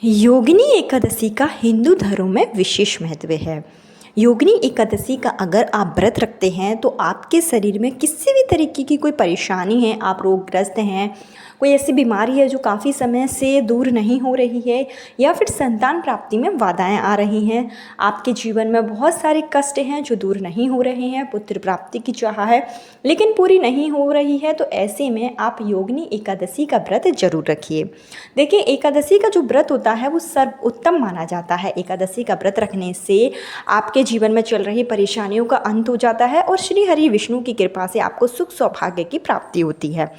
योगिनी एकादशी का हिंदू धर्म में विशेष महत्व है। योगिनी एकादशी का अगर आप व्रत रखते हैं तो आपके शरीर में किसी भी तरीके की कोई परेशानी है, आप रोगग्रस्त हैं, कोई ऐसी बीमारी है जो काफ़ी समय से दूर नहीं हो रही है, या फिर संतान प्राप्ति में बाधाएं आ रही हैं, आपके जीवन में बहुत सारे कष्ट हैं जो दूर नहीं हो रहे हैं, पुत्र प्राप्ति की चाह है लेकिन पूरी नहीं हो रही है, तो ऐसे में आप योगिनी एकादशी का व्रत जरूर रखिए। देखिए, एकादशी का जो व्रत होता है वो सर्वोत्तम माना जाता है। एकादशी का व्रत रखने से आपके जीवन में चल रही परेशानियों का अंत हो जाता है और श्री हरि विष्णु की कृपा से आपको सुख सौभाग्य की प्राप्ति होती है।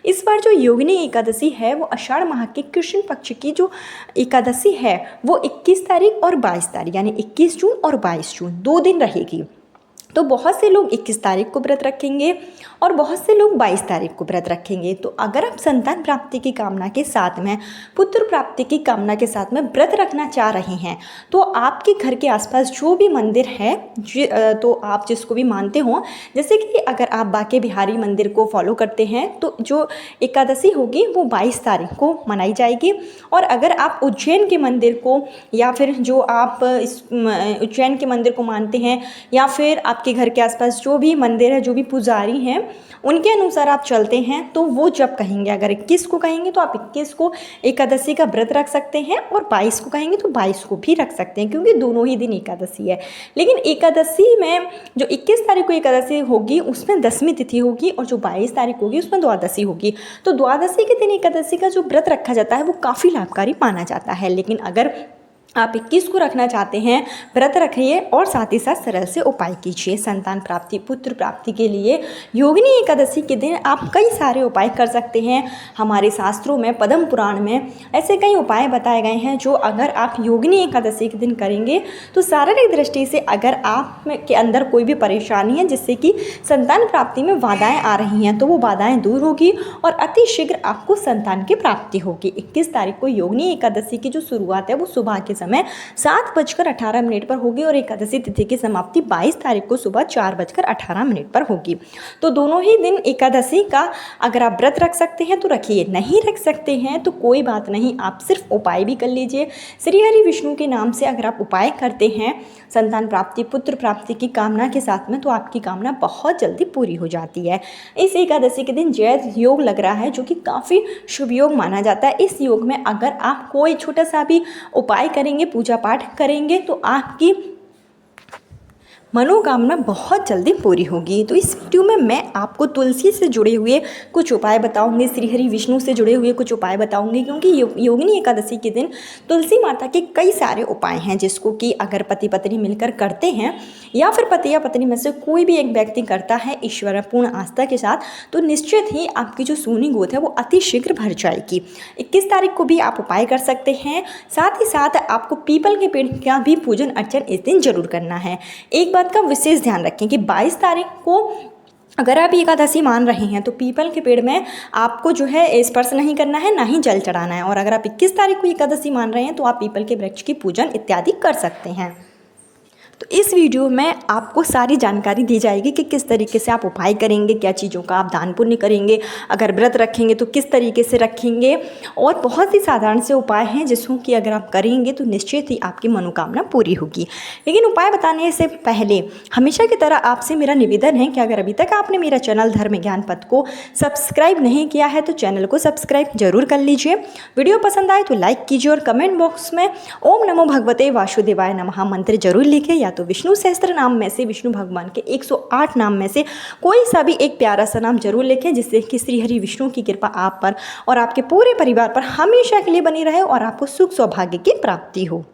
इस बार जो योगिनी एकादशी है वो आषाढ़ माह के कृष्ण पक्ष की जो एकादशी है वो 21 तारीख और 22 तारीख यानी 21 जून और 22 जून 2 दिन रहेगी। तो बहुत से लोग 21 तारीख को व्रत रखेंगे और बहुत से लोग 22 तारीख को व्रत रखेंगे। तो अगर आप संतान प्राप्ति की कामना के साथ में, पुत्र प्राप्ति की कामना के साथ में व्रत रखना चाह रहे हैं तो आपके घर के आसपास जो भी मंदिर है तो आप जिसको भी मानते हो, जैसे कि अगर आप बांके बिहारी मंदिर को फॉलो करते हैं तो जो एकादशी होगी वो 22 तारीख को मनाई जाएगी। और अगर आप उज्जैन के मंदिर को या फिर जो आप उज्जैन के मंदिर को मानते हैं या फिर आपके घर के आसपास जो भी मंदिर है, जो भी पुजारी हैं उनके अनुसार आप चलते हैं तो वो जब कहेंगे, अगर 21 को कहेंगे तो आप 21 को एकादशी का व्रत रख सकते हैं और 22 को कहेंगे तो 22 को भी रख सकते हैं, क्योंकि दोनों ही दिन एकादशी है। लेकिन एकादशी में जो 21 तारीख को एकादशी होगी उसमें 10वीं तिथि होगी और जो 22 तारीख होगी उसमें द्वादशी होगी। तो द्वादशी के दिन एकादशी का जो व्रत रखा जाता है वो काफ़ी लाभकारी माना जाता है। लेकिन अगर आप 21 को रखना चाहते हैं, व्रत रखिए और साथ ही साथ सरल से उपाय कीजिए। संतान प्राप्ति, पुत्र प्राप्ति के लिए योगिनी एकादशी के दिन आप कई सारे उपाय कर सकते हैं। हमारे शास्त्रों में, पद्म पुराण में ऐसे कई उपाय बताए गए हैं जो अगर आप योगिनी एकादशी के दिन करेंगे तो शारीरिक दृष्टि से अगर आप के अंदर कोई भी परेशानी है जिससे कि संतान प्राप्ति में बाधाएं आ रही हैं तो वो बाधाएं दूर होगी और अति शीघ्र आपको संतान की प्राप्ति होगी। 21 तारीख को योगिनी एकादशी की जो शुरुआत है वो सुबह के समय 7:18 पर होगी और एकादशी तिथि की समाप्ति 22 तारीख को सुबह 4:18 पर होगी। तो दोनों ही दिन एकादशी का अगर आप व्रत रख सकते हैं तो रखिए, नहीं रख सकते हैं तो कोई बात नहीं, आप सिर्फ उपाय भी कर लीजिए। श्री हरि विष्णु के नाम से अगर आप उपाय करते हैं संतान प्राप्ति, पुत्र प्राप्ति की कामना के साथ में, तो आपकी कामना बहुत जल्दी पूरी हो जाती है। इस एकादशी के दिन जय योग लग रहा है जो कि काफ़ी शुभ योग माना जाता है। इस योग में अगर आप कोई छोटा सा भी उपाय करेंगे, पूजा पाठ करेंगे तो आपकी मनोकामना बहुत जल्दी पूरी होगी। तो इस वीडियो में मैं आपको तुलसी से जुड़े हुए कुछ उपाय बताऊंगी, श्री हरि विष्णु से जुड़े हुए कुछ उपाय बताऊंगी, क्योंकि योगिनी एकादशी के दिन तुलसी माता के कई सारे उपाय हैं जिसको कि अगर पति पत्नी मिलकर करते हैं या फिर पति या पत्नी में से कोई भी एक व्यक्ति करता है ईश्वर पूर्ण आस्था के साथ, तो निश्चित ही आपकी जो सूनी गोद है वो अति शीघ्र भर जाएगी। 21 तारीख को भी आप उपाय कर सकते हैं। साथ ही साथ आपको पीपल के पेड़ का भी पूजन अर्चन इस दिन जरूर करना है। एक बात का विशेष ध्यान रखें कि 22 तारीख को अगर आप एकादशी मान रहे हैं तो पीपल के पेड़ में आपको जो है स्पर्श नहीं करना है, ना ही जल चढ़ाना है। और अगर आप 21 तारीख को एकादशी मान रहे हैं तो आप पीपल के वृक्ष की पूजन इत्यादि कर सकते हैं। तो इस वीडियो में आपको सारी जानकारी दी जाएगी कि किस तरीके से आप उपाय करेंगे, क्या चीज़ों का आप दान पुण्य करेंगे, अगर व्रत रखेंगे तो किस तरीके से रखेंगे, और बहुत ही साधारण से उपाय हैं जिसको कि अगर आप करेंगे तो निश्चित ही आपकी मनोकामना पूरी होगी। लेकिन उपाय बताने से पहले हमेशा की तरह आपसे मेरा निवेदन है कि अगर अभी तक आपने मेरा चैनल धर्म ज्ञान पथ को सब्सक्राइब नहीं किया है तो चैनल को सब्सक्राइब जरूर कर लीजिए। वीडियो पसंद आए तो लाइक कीजिए और कमेंट बॉक्स में ओम नमो भगवते वासुदेवाय नमः मंत्र जरूर लिखें, या तो विष्णु सहस्त्र नाम में से, विष्णु भगवान के 108 नाम में से कोई सा भी एक प्यारा सा नाम जरूर लिखें, जिससे कि श्री हरि विष्णु की कृपा आप पर और आपके पूरे परिवार पर हमेशा के लिए बनी रहे और आपको सुख सौभाग्य की प्राप्ति हो।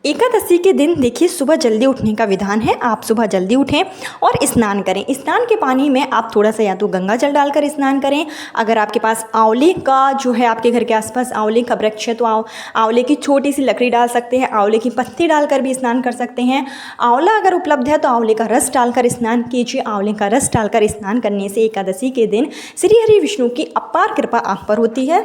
एकादशी के दिन देखिए सुबह जल्दी उठने का विधान है। आप सुबह जल्दी उठें और स्नान करें। स्नान के पानी में आप थोड़ा सा या तो गंगा जल डालकर स्नान करें। अगर आपके पास आंवले का जो है, आपके घर के आसपास आंवले का वृक्ष है तो आंवले की छोटी सी लकड़ी डाल सकते हैं, आंवले की पत्ती डालकर भी स्नान कर सकते हैं। आंवला अगर उपलब्ध है तो आंवले का रस डालकर स्नान कीजिए। आंवले का रस डालकर स्नान करने से एकादशी के दिन श्री हरि विष्णु की अपार कृपा आप पर होती है।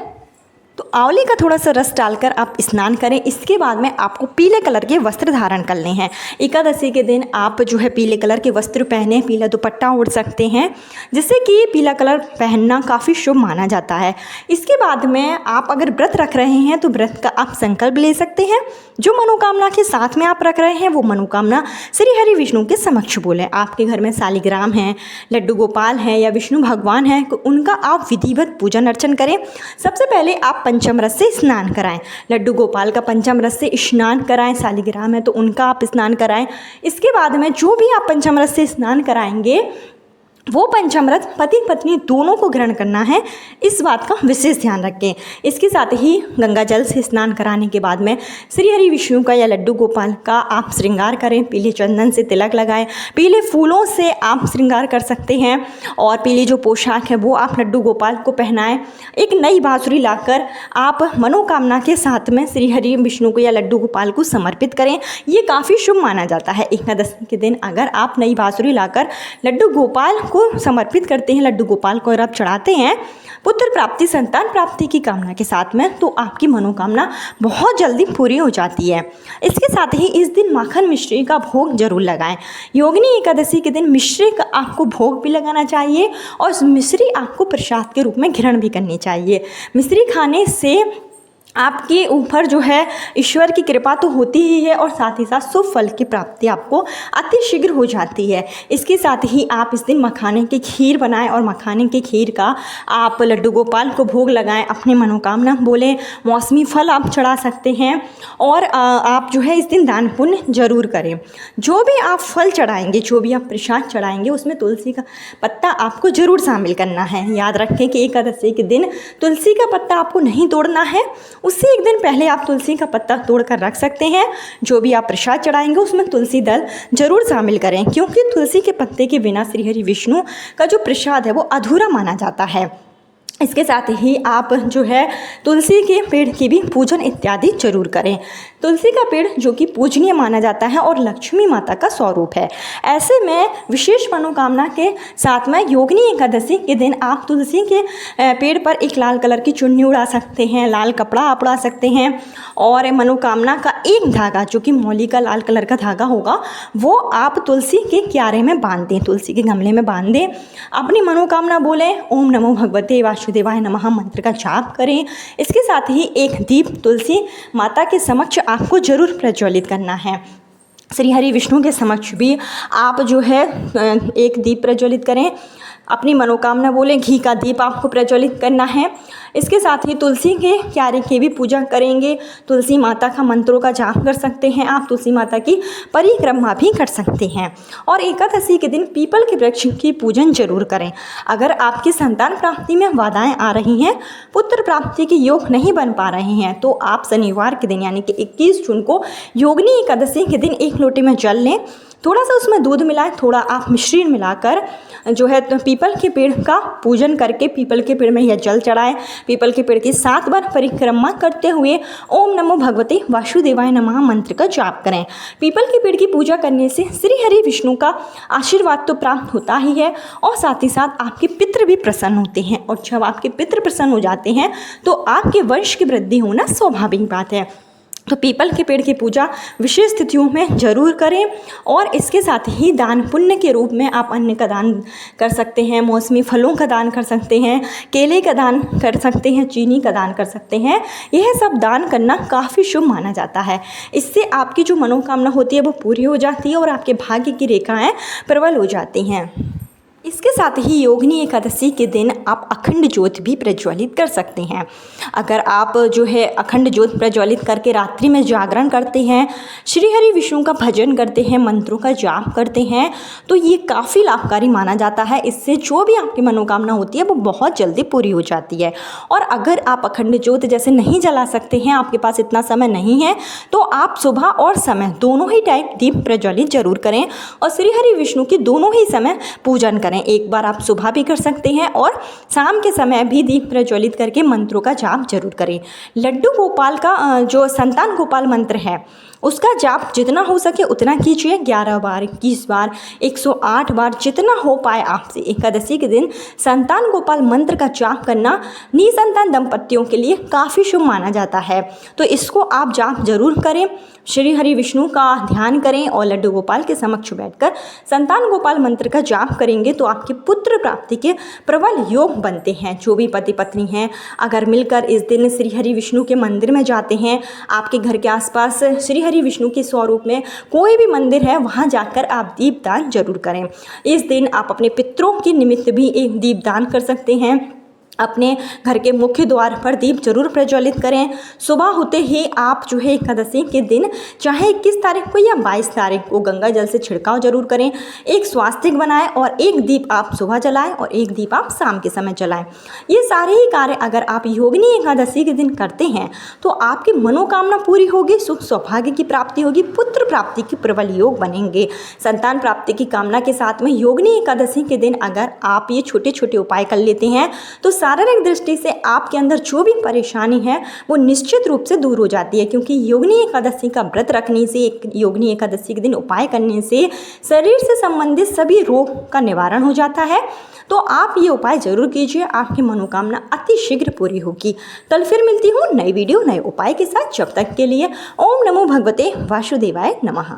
तो आंवले का थोड़ा सा रस डालकर आप स्नान करें। इसके बाद में आपको पीले कलर के वस्त्र धारण करने हैं। एकादशी के दिन आप जो है पीले कलर के वस्त्र पहने, पीला दुपट्टा ओढ़ सकते हैं, जिससे कि पीला कलर पहनना काफ़ी शुभ माना जाता है। इसके बाद में आप अगर व्रत रख रहे हैं तो व्रत का आप संकल्प ले सकते हैं। जो मनोकामना के साथ में आप रख रहे हैं वो मनोकामना श्री हरि विष्णु के समक्ष बोलें। आपके घर में शालिग्राम है, लड्डू गोपाल है या विष्णु भगवान है, तो उनका आप विधिवत पूजन अर्चन करें। सबसे पहले आप पंचामृत से स्नान कराएं। लड्डू गोपाल का पंचामृत से स्नान कराएं, शालिग्राम है तो उनका आप स्नान कराएं। इसके बाद में जो भी आप पंचामृत से स्नान कराएंगे वो पंचामृत पति पत्नी दोनों को ग्रहण करना है, इस बात का विशेष ध्यान रखें। इसके साथ ही गंगा जल से स्नान कराने के बाद में श्री हरि विष्णु का या लड्डू गोपाल का आप श्रृंगार करें। पीले चंदन से तिलक लगाएं, पीले फूलों से आप श्रृंगार कर सकते हैं और पीली जो पोशाक है वो आप लड्डू गोपाल को पहनाएं। एक नई बांसुरी लाकर आप मनोकामना के साथ में श्री हरि विष्णु को या लड्डू गोपाल को समर्पित करें। ये काफ़ी शुभ माना जाता है। एकादशी के दिन अगर आप नई बांसुरी लाकर लड्डू गोपाल को समर्पित करते हैं, लड्डू गोपाल को अगर आप चढ़ाते हैं पुत्र प्राप्ति, संतान प्राप्ति की कामना के साथ में, तो आपकी मनोकामना बहुत जल्दी पूरी हो जाती है। इसके साथ ही इस दिन माखन मिश्री का भोग जरूर लगाएं। योगिनी एकादशी के दिन मिश्री का आपको भोग भी लगाना चाहिए और उस मिश्री आपको प्रसाद के रूप में ग्रहण भी करनी चाहिए। मिश्री खाने से आपके ऊपर जो है ईश्वर की कृपा तो होती ही है और साथ ही साथ शुभ फल की प्राप्ति आपको अति शीघ्र हो जाती है। इसके साथ ही आप इस दिन मखाने की खीर बनाएं और मखाने की खीर का आप लड्डू गोपाल को भोग लगाएं। अपनी मनोकामना बोलें, मौसमी फल आप चढ़ा सकते हैं और आप जो है इस दिन दान पुण्य जरूर करें। जो भी आप फल चढ़ाएंगे, जो भी आप प्रसाद चढ़ाएंगे, उसमें तुलसी का पत्ता आपको जरूर शामिल करना है। याद रखें कि एकादशी के दिन तुलसी का पत्ता आपको नहीं तोड़ना है, उससे एक दिन पहले आप तुलसी का पत्ता तोड़कर रख सकते हैं। जो भी आप प्रसाद चढ़ाएंगे उसमें तुलसी दल जरूर शामिल करें, क्योंकि तुलसी के पत्ते के बिना श्री हरि विष्णु का जो प्रसाद है वो अधूरा माना जाता है। इसके साथ ही आप जो है तुलसी के पेड़ की भी पूजन इत्यादि जरूर करें। तुलसी का पेड़ जो कि पूजनीय माना जाता है और लक्ष्मी माता का स्वरूप है। ऐसे में विशेष मनोकामना के साथ में योगिनी एकादशी के दिन आप तुलसी के पेड़ पर एक लाल कलर की चुन्नी उड़ा सकते हैं, लाल कपड़ा आप उड़ा सकते हैं और मनोकामना का एक धागा जो कि मौली का लाल कलर का धागा होगा वो आप तुलसी के क्यारे में बांध दें, तुलसी के गमले में बांध दें। अपनी मनोकामना बोलें, ओम नमो भगवते वासुदेवाय नमः मंत्र का जाप करें। इसके साथ ही एक दीप तुलसी माता के समक्ष आपको जरूर प्रज्वलित करना है। श्री हरि विष्णु के समक्ष भी आप जो है एक दीप प्रज्वलित करें। अपनी मनोकामना बोलें, घी का दीप आपको प्रज्वलित करना है। इसके साथ ही तुलसी के क्यारे की भी पूजा करेंगे। तुलसी माता का मंत्रों का जाप कर सकते हैं आप, तुलसी माता की परिक्रमा भी कर सकते हैं। और एकादशी के दिन पीपल के वृक्ष की पूजन जरूर करें। अगर आपकी संतान प्राप्ति में बाधाएं आ रही हैं, पुत्र प्राप्ति के योग नहीं बन पा रहे हैं, तो आप शनिवार के दिन यानी कि 21 जून को योगिनी एकादशी के दिन एक लोटे में जल लें, थोड़ा सा उसमें दूध मिलाएं, थोड़ा आप मिश्री मिलाकर जो है तो पीपल के पेड़ का पूजन करके पीपल के पेड़ में यह जल चढ़ाएं। पीपल के पेड़ की 7 बार परिक्रमा करते हुए ओम नमो भगवते वासुदेवाय नमः मंत्र का जाप करें। पीपल के पेड़ की पूजा करने से श्री हरि विष्णु का आशीर्वाद तो प्राप्त होता ही है और साथ ही साथ आपके पितृ भी प्रसन्न होते हैं। और जब आपके पितृ प्रसन्न हो जाते हैं तो आपके वंश की वृद्धि होना स्वाभाविक बात है। तो पीपल के पेड़ की पूजा विशेष तिथियों में जरूर करें। और इसके साथ ही दान पुण्य के रूप में आप अन्न का दान कर सकते हैं, मौसमी फलों का दान कर सकते हैं, केले का दान कर सकते हैं, चीनी का दान कर सकते हैं। यह सब दान करना काफ़ी शुभ माना जाता है। इससे आपकी जो मनोकामना होती है वो पूरी हो जाती है और आपके भाग्य की रेखाएँ प्रबल हो जाती हैं। इसके साथ ही योगिनी एकादशी के दिन आप अखंड ज्योत भी प्रज्वलित कर सकते हैं। अगर आप जो है अखंड ज्योत प्रज्वलित करके रात्रि में जागरण करते हैं, श्री हरि विष्णु का भजन करते हैं, मंत्रों का जाप करते हैं, तो ये काफ़ी लाभकारी माना जाता है। इससे जो भी आपकी मनोकामना होती है वो बहुत जल्दी पूरी हो जाती है। और अगर आप अखंड ज्योत जैसे नहीं जला सकते हैं, आपके पास इतना समय नहीं है, तो आप सुबह और समय दोनों ही टाइम दीप प्रज्वलित जरूर करें और श्री हरि विष्णु की दोनों ही समय पूजन करें। एक बार आप सुबह भी कर सकते हैं और शाम के समय भी दीप प्रज्वलित करके मंत्रों का जाप जरूर करें। लड्डू गोपाल का जो संतान गोपाल मंत्र है उसका जाप जितना हो सके उतना कीजिए। 11 बार, 21 बार, 108 बार, जितना हो पाए आपसे। एकादशी के दिन संतान गोपाल मंत्र का जाप करना निसंतान दंपतियों के लिए काफ़ी शुभ माना जाता है। तो इसको आप जाप जरूर करें। श्री हरि विष्णु का ध्यान करें और लड्डू गोपाल के समक्ष बैठकर संतान गोपाल मंत्र का जाप करेंगे तो आपके पुत्र प्राप्ति के प्रबल योग बनते हैं। जो भी पति पत्नी हैं, अगर मिलकर इस दिन श्री हरि विष्णु के मंदिर में जाते हैं, आपके घर के आसपास श्री हरि विष्णु के स्वरूप में कोई भी मंदिर है, वहाँ जाकर आप दीपदान जरूर करें। इस दिन आप अपने पितरों के निमित्त भी एक दीपदान कर सकते हैं। अपने घर के मुख्य द्वार पर दीप जरूर प्रज्वलित करें। सुबह होते ही आप जो है एकादशी के दिन चाहे 21 तारीख को या 22 तारीख को गंगा जल से छिड़काव जरूर करें। एक स्वास्तिक बनाएं और एक दीप आप सुबह जलाएं और एक दीप आप शाम के समय जलाएं। ये सारे ही कार्य अगर आप योगिनी एकादशी के दिन करते हैं तो आपकी मनोकामना पूरी होगी, सुख सौभाग्य की प्राप्ति होगी, पुत्र प्राप्ति के प्रबल योग बनेंगे। संतान प्राप्ति की कामना के साथ में योगिनी एकादशी के दिन अगर आप ये छोटे छोटे उपाय कर लेते हैं तो शारीरिक दृष्टि से आपके अंदर जो भी परेशानी है वो निश्चित रूप से दूर हो जाती है। क्योंकि योगिनी एकादशी का व्रत रखने से, योगिनी एकादशी के दिन उपाय करने से शरीर से संबंधित सभी रोग का निवारण हो जाता है। तो आप ये उपाय जरूर कीजिए, आपकी मनोकामना अति शीघ्र पूरी होगी। कल फिर मिलती हूँ नई वीडियो नए उपाय के साथ। जब तक के लिए ओम नमो भगवते वासुदेवाय नमः।